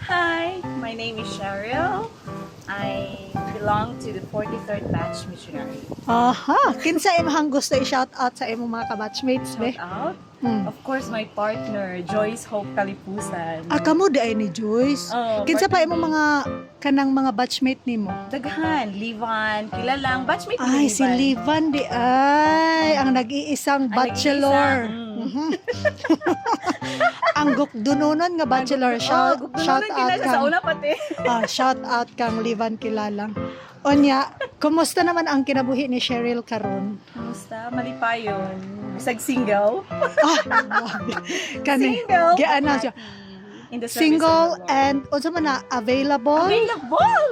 Hi, my name is Cheryl. I belong to the 43rd Batch Missionary. Aha, kinsa imong gusto i-shout out sa imong mga kabatchmates be? Shout out. Hmm. Of course, my partner, Joyce Hope Kalipusan. Kamo di ay ni Joyce. Oh, Kinsa pa partner imong ni- mga kanang mga batchmate nimo? Daghan, Livan, kilalang, batchmate ni Ay, si Livan di ay ang nag-iisang Ang bachelor. nag-iisa, Mhm. Ang gukdununon nga bachelor. Shout out sa kang una pati. shout out kang Livan Kilalang. Onya, kumusta naman ang kinabuhi ni Cheryl karon? Kumusta? Malipayon. Bisag single. Kani Single. giana siya. In the service Single of the Lord. and unsa man na available? Available!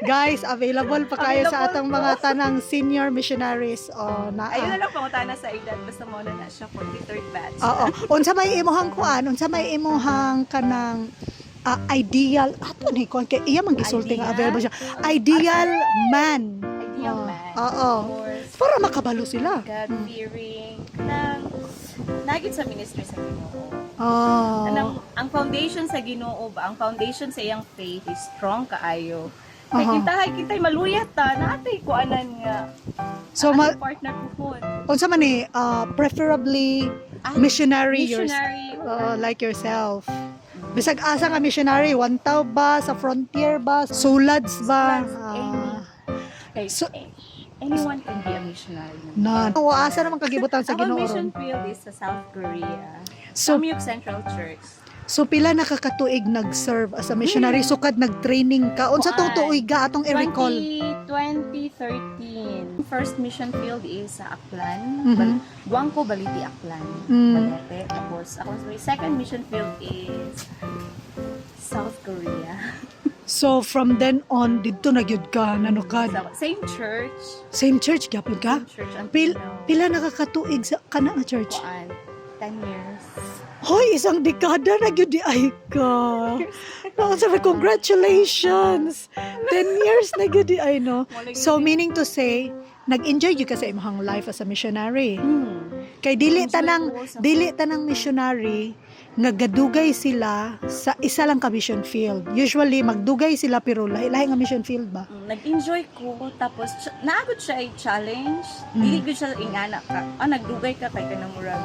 Guys, available pa kayo sa Available atong po. mga tanang senior missionaries o na. Ayun na lang pangutana sa edad. Basta mo na siya 43rd batch. Oo. Unsa may imuhang kuan? Unsa may imuhang kanang ideal ato ni kon kay iya man gisulti nga Ideal? available siya. Ideal man. Ideal man. Oo. Of course. Para makabalo sila. God-fearing. Nagit sa ministry sa Ginoo. Oh. Ang foundation sa Ginoo ba? Ang foundation sa iyang faith is strong kaayo. Kay kita'y maluyat ta natay kuanan nga. So ang partner ko po. unsa man ni preferably missionary, Missionary. like yourself. Bisag asa nga missionary, wantaw ba sa frontier ba, sulads ba? Okay, so- anyone can be a missionary. Na. Asa naman kagibutan sa Our Ginoo mission ron? field is sa South Korea. So Samyup Central Church. so pila nakakatuig nag-serve as a missionary sukad nag-training ka. Unsa tong Kuan. tuig ka atong i-recall? 2013. First mission field is sa Aklan. Mhm. Guangco, Baliti, Aklan. Mm. Balete. Tapos, my second mission field is South Korea. So from then on didto na gyud ka nanukad. So, same church. Same church gyapon ka? Same church Pil until now. pila nakakatuig sa kana nga church? Kuan, 10 years. Hoy, isang dekada na gyud di ay ka. No, sabi, congratulations. 10 years na gyud di ay no. So meaning to say, nag-enjoy gyud ka sa imong life as a missionary. Kay dili Enjoy tanang ko sa- dili tanang missionary nga gadugay sila sa isa lang ka mission field. Usually magdugay sila pero lahi-lahi nga mission field ba? Nag-enjoy ko. Tapos, naagod siya ay challenge. Mm. Dili gud siya ingana ka. Nagdugay ka kay kanang murag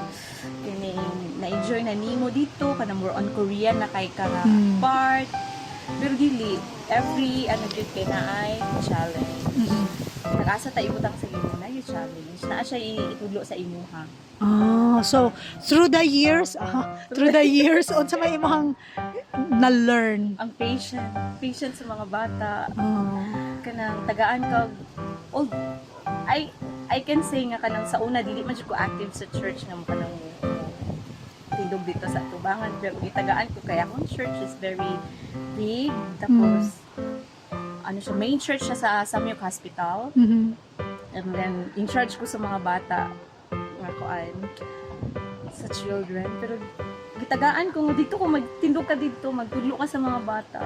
kini na-enjoy na nimo dito kanang more on Korean na kay ka nga Mm. part. Pero dili every jud kay naay challenge. Nag-asa ta ibutang sa imo na yung challenge. Naa siya itudlo sa imuha. So through the years unsa may imong na-learn? Ang patient sa mga bata. Oh. Kanang tagaan ka old I can say nga kanang sa una dili man jud ko active sa church nga kanang tindog dito sa tubangan pero gitagaan ko kaya akong church is very big tapos siya main church siya sa Samyup Hospital Mhm. and then in charge ko sa mga bata nga kuan sa children pero gitagaan ko nga dito ko magtindog ka dito magtudlo ka sa mga bata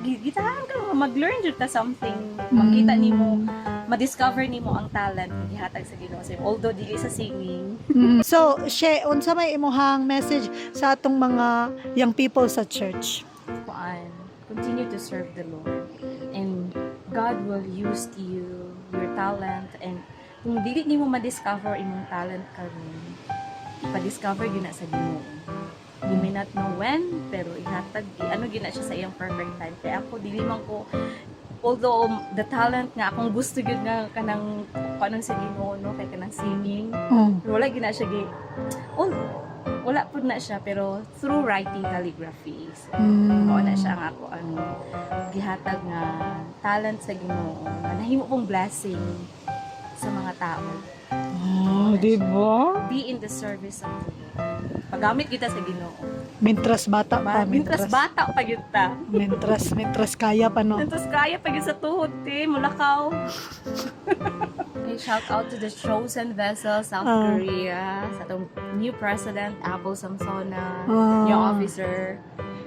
gitagaan ka mag-learn jud ka something makita nimo ma-discover nimo ang talent nga gihatag sa Ginoo sa although dili sa singing. So, unsa may imong message sa atong mga young people sa church? Kuan, continue to serve the Lord and God will use you your talent and kung dili nimo ma-discover imong talent karon ipa-discover gyud na sa Ginoo. You may not know when pero ihatag gyud na siya sa iyang perfect time kaya ako dili man ko although the talent nga akong gusto gyud nga kanang kanang sa Ginoo no kay kanang singing wala gyud na siya wala po na siya pero through writing calligraphy so, na siya nga ako ang gihatag nga talent sa Ginoo nga nahimo pong blessing sa mga tao. Di ba? Be in the service of the Lord. Pagamit kita sa Ginoo. Mintras bata pa, Mintras bata pa gyud ta. Mintras kaya pa no. Mintras kaya pa gyud sa tuhod ti mulakaw. Okay, shout out to the chosen vessel South Korea sa atong new president Apple Samsona, new officer.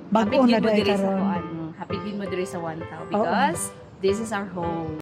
Bago na Happy dai gid mo diri sa karon. kuan. Happy gid mo diri sa Wantaw because this is our home.